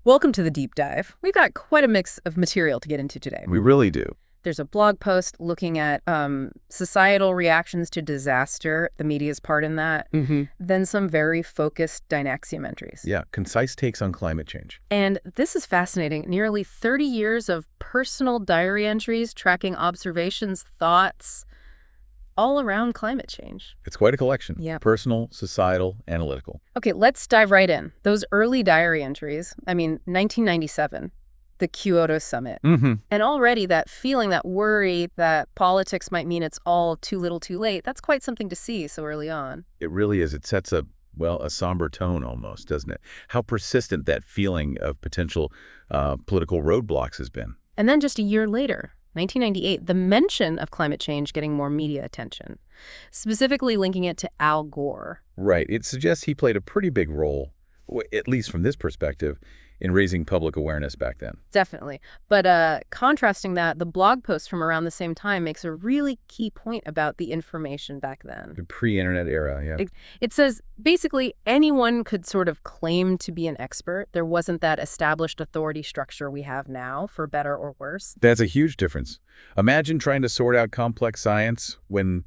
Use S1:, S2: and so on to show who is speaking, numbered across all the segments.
S1: Welcome to the deep dive. We've got quite a mix of material to get into today.
S2: We really do.
S1: There's a blog post looking at societal reactions to disaster, the media's part in that, then some very focused Dynaxiom entries.
S2: Yeah, concise takes on climate change.
S1: And this is fascinating. Nearly 30 years of personal diary entries tracking observations, thoughts, all around climate change.
S2: It's quite a collection.
S1: Yeah.
S2: Personal, societal, analytical.
S1: Okay, let's dive right in. Those early diary entries, 1997. The Kyoto Summit. And already that feeling, that worry that politics might mean it's all too little too late, that's quite something to see so early on.
S2: It really is. It sets a somber tone almost, doesn't it? How persistent that feeling of potential political roadblocks has been.
S1: And then just a year later, 1998, the mention of climate change getting more media attention, specifically linking it to Al Gore.
S2: Right. It suggests he played a pretty big role, at least from this perspective, in raising public awareness back then.
S1: Definitely. But contrasting that, the blog post from around the same time makes a really key point about the information back then.
S2: The pre-internet era, yeah.
S1: It says, basically, anyone could sort of claim to be an expert. There wasn't that established authority structure we have now, for better or worse.
S2: That's a huge difference. Imagine trying to sort out complex science when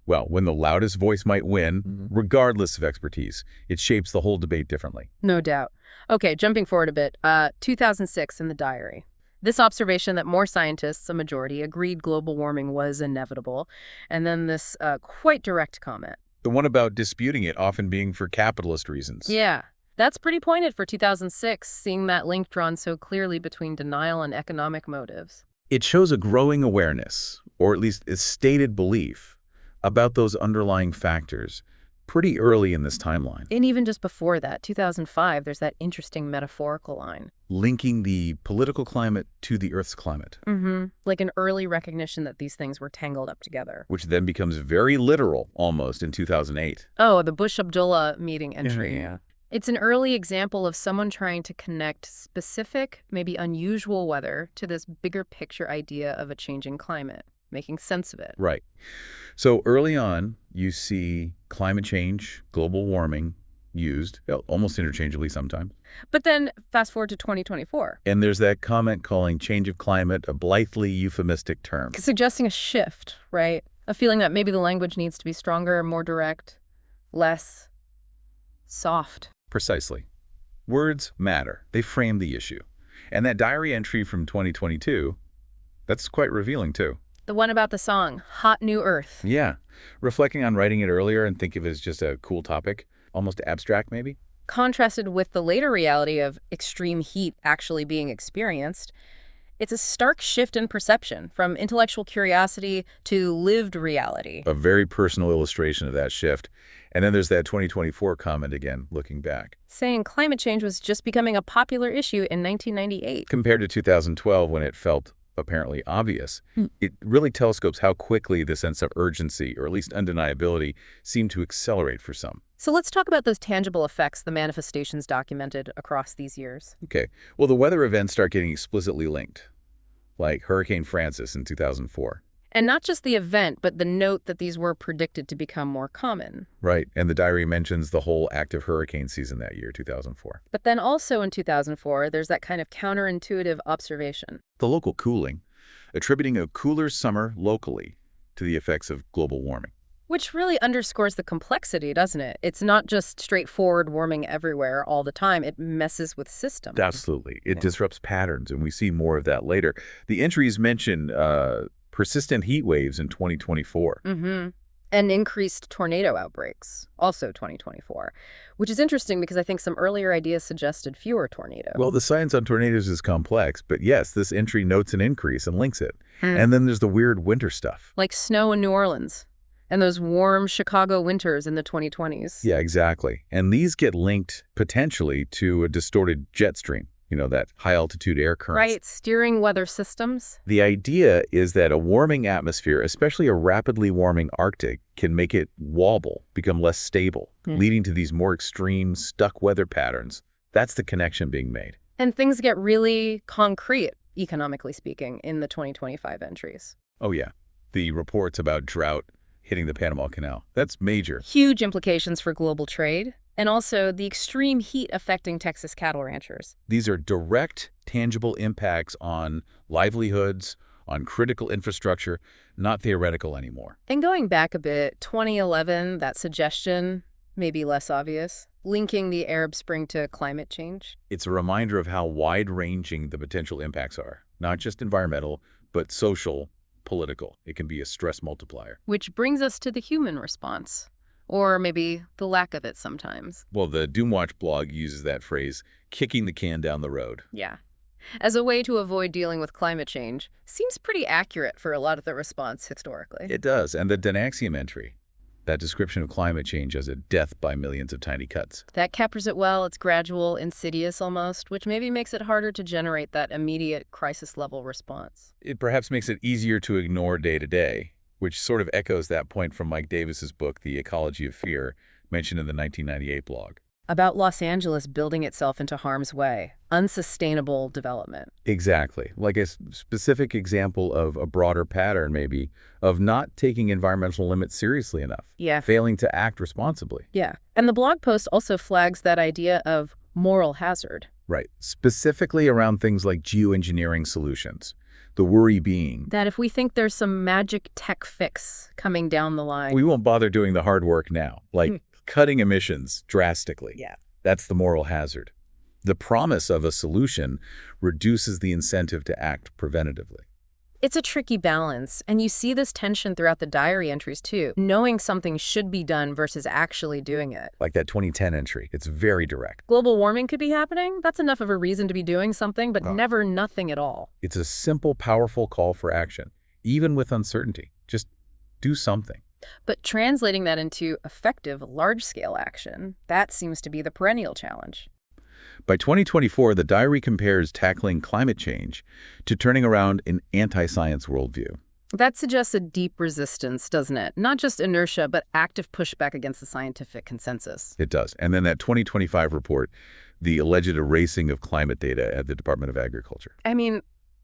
S2: the loudest voice might win, regardless of expertise. It shapes the whole debate differently.
S1: No doubt. Okay, jumping forward a bit, 2006 in the diary. This observation that more scientists, a majority, agreed global warming was inevitable. And then this quite direct comment.
S2: The one about disputing it often being for capitalist reasons.
S1: Yeah, that's pretty pointed for 2006, seeing that link drawn so clearly between denial and economic motives.
S2: It shows a growing awareness, or at least a stated belief, about those underlying factors pretty early in this timeline.
S1: And even just before that, 2005, there's that interesting metaphorical line.
S2: Linking the political climate to the Earth's climate.
S1: Like an early recognition that these things were tangled up together.
S2: Which then becomes very literal, almost, in 2008.
S1: Oh, the Bush-Abdullah meeting entry.
S2: Yeah.
S1: It's an early example of someone trying to connect specific, maybe unusual weather to this bigger picture idea of a changing climate, making sense of it.
S2: Right. So early on, you see climate change, global warming used, almost interchangeably sometimes.
S1: But then fast forward to 2024.
S2: And there's that comment calling change of climate a blithely euphemistic term.
S1: Suggesting a shift, right? A feeling that maybe the language needs to be stronger, more direct, less soft.
S2: Precisely. Words matter. They frame the issue. And that diary entry from 2022, that's quite revealing too.
S1: The one about the song, Hot New Earth.
S2: Yeah. Reflecting on writing it earlier and think of it as just a cool topic, almost abstract maybe.
S1: Contrasted with the later reality of extreme heat actually being experienced, it's a stark shift in perception from intellectual curiosity to lived reality.
S2: A very personal illustration of that shift. And then there's that 2024 comment again, looking back.
S1: Saying climate change was just becoming a popular issue in 1998.
S2: Compared to 2012 when it felt apparently obvious. It really telescopes how quickly the sense of urgency, or at least undeniability, seemed to accelerate for some.
S1: So let's talk about those tangible effects, the manifestations documented across these years.
S2: Okay. Well, the weather events start getting explicitly linked, like Hurricane Francis in 2004.
S1: And not just the event, but the note that these were predicted to become more common.
S2: Right. And the diary mentions the whole active hurricane season that year, 2004.
S1: But then also in 2004, there's that kind of counterintuitive observation.
S2: The local cooling, attributing a cooler summer locally to the effects of global warming.
S1: Which really underscores the complexity, doesn't it? It's not just straightforward warming everywhere all the time. It messes with systems.
S2: Absolutely. It disrupts patterns, and we see more of that later. The entries mention persistent heat waves in 2024.
S1: And increased tornado outbreaks, also 2024, which is interesting because I think some earlier ideas suggested fewer tornadoes.
S2: Well, the science on tornadoes is complex, but yes, this entry notes an increase and links it. And then there's the weird winter stuff.
S1: Like snow in New Orleans and those warm Chicago winters in the 2020s.
S2: Yeah, exactly. And these get linked potentially to a distorted jet stream. That high-altitude air current.
S1: Right, steering weather systems.
S2: The idea is that a warming atmosphere, especially a rapidly warming Arctic, can make it wobble, become less stable, leading to these more extreme, stuck weather patterns. That's the connection being made.
S1: And things get really concrete, economically speaking, in the 2025 entries.
S2: Oh, yeah. The reports about drought hitting the Panama Canal. That's major.
S1: Huge implications for global trade. And also the extreme heat affecting Texas cattle ranchers.
S2: These are direct, tangible impacts on livelihoods, on critical infrastructure, not theoretical anymore.
S1: And going back a bit, 2011, that suggestion may be less obvious, linking the Arab Spring to climate change.
S2: It's a reminder of how wide-ranging the potential impacts are, not just environmental, but social, political. It can be a stress multiplier.
S1: Which brings us to the human response. Or maybe the lack of it sometimes.
S2: Well, the Doomwatch blog uses that phrase, kicking the can down the road.
S1: Yeah. As a way to avoid dealing with climate change, seems pretty accurate for a lot of the response historically.
S2: It does. And the Dynaxiom entry, that description of climate change as a death by millions of tiny cuts.
S1: That captures it well. It's gradual, insidious almost, which maybe makes it harder to generate that immediate crisis-level response.
S2: It perhaps makes it easier to ignore day to day, which sort of echoes that point from Mike Davis's book, The Ecology of Fear, mentioned in the 1998 blog.
S1: About Los Angeles building itself into harm's way, unsustainable development.
S2: Exactly. Like a specific example of a broader pattern, maybe, of not taking environmental limits seriously enough.
S1: Yeah.
S2: Failing to act responsibly.
S1: Yeah. And the blog post also flags that idea of moral hazard.
S2: Right. Specifically around things like geoengineering solutions. The worry being
S1: that if we think there's some magic tech fix coming down the line,
S2: we won't bother doing the hard work now, like cutting emissions drastically.
S1: Yeah.
S2: That's the moral hazard. The promise of a solution reduces the incentive to act preventatively.
S1: It's a tricky balance, and you see this tension throughout the diary entries too, knowing something should be done versus actually doing it.
S2: Like that 2010 entry, it's very direct.
S1: Global warming could be happening. That's enough of a reason to be doing something, but never nothing at all.
S2: It's a simple, powerful call for action, even with uncertainty. Just do something.
S1: But translating that into effective, large-scale action, that seems to be the perennial challenge.
S2: By 2024, the diary compares tackling climate change to turning around an anti-science worldview.
S1: That suggests a deep resistance, doesn't it? Not just inertia, but active pushback against the scientific consensus.
S2: It does. And then that 2025 report, the alleged erasing of climate data at the Department of Agriculture.
S1: I mean,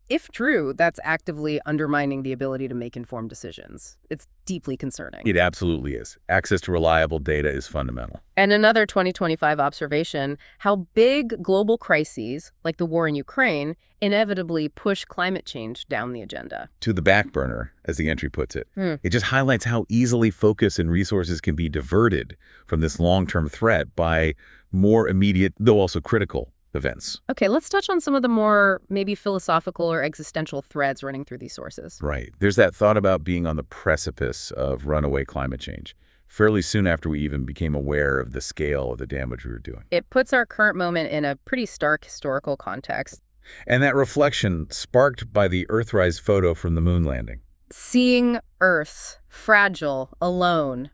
S1: if true, that's actively undermining the ability to make informed decisions. It's deeply concerning.
S2: It absolutely is. Access to reliable data is fundamental.
S1: And another 2025 observation, how big global crises, like the war in Ukraine, inevitably push climate change down the agenda.
S2: To the back burner, as the entry puts it. It just highlights how easily focus and resources can be diverted from this long-term threat by more immediate, though also critical, events.
S1: Okay, let's touch on some of the more maybe philosophical or existential threads running through these sources.
S2: Right. There's that thought about being on the precipice of runaway climate change, fairly soon after we even became aware of the scale of the damage we were doing.
S1: It puts our current moment in a pretty stark historical context.
S2: And that reflection sparked by the Earthrise photo from the moon landing.
S1: Seeing Earth, fragile, alone,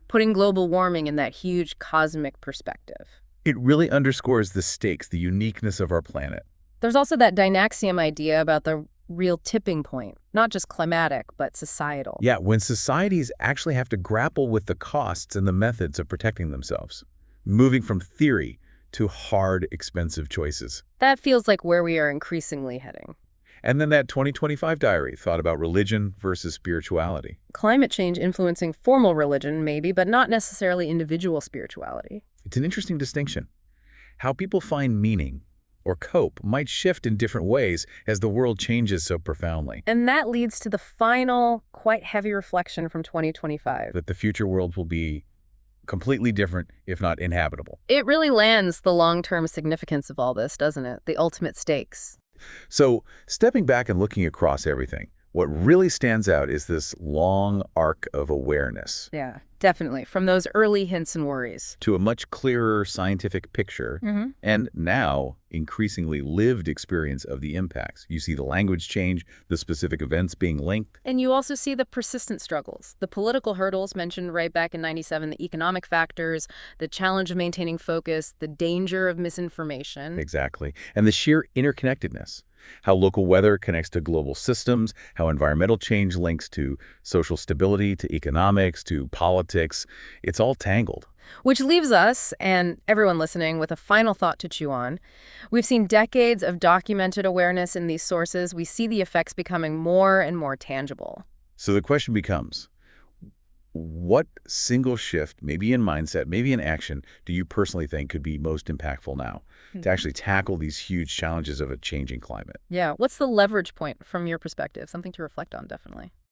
S1: putting global warming in that huge cosmic perspective.
S2: It really underscores the stakes, the uniqueness of our planet.
S1: There's also that Dynaxiom idea about the real tipping point, not just climatic, but societal.
S2: Yeah, when societies actually have to grapple with the costs and the methods of protecting themselves, moving from theory to hard, expensive choices.
S1: That feels like where we are increasingly heading.
S2: And then that 2025 diary thought about religion versus spirituality.
S1: Climate change influencing formal religion, maybe, but not necessarily individual spirituality.
S2: It's an interesting distinction. How people find meaning or cope might shift in different ways as the world changes so profoundly.
S1: And that leads to the final, quite heavy reflection from 2025.
S2: That the future world will be completely different, if not inhabitable.
S1: It really lands the long-term significance of all this, doesn't it? The ultimate stakes.
S2: So, stepping back and looking across everything, what really stands out is this long arc of awareness.
S1: Yeah, definitely. From those early hints and worries.
S2: To a much clearer scientific picture, and now increasingly lived experience of the impacts. You see the language change, the specific events being linked.
S1: And you also see the persistent struggles, the political hurdles mentioned right back in '97, the economic factors, the challenge of maintaining focus, the danger of misinformation.
S2: Exactly. And the sheer interconnectedness. How local weather connects to global systems, how environmental change links to social stability, to economics, to politics. It's all tangled.
S1: Which leaves us, and everyone listening, with a final thought to chew on. We've seen decades of documented awareness in these sources. We see the effects becoming more and more tangible.
S2: So the question becomes, what single shift, maybe in mindset, maybe in action, do you personally think could be most impactful now to actually tackle these huge challenges of a changing climate?
S1: Yeah, what's the leverage point from your perspective? Something to reflect on, definitely.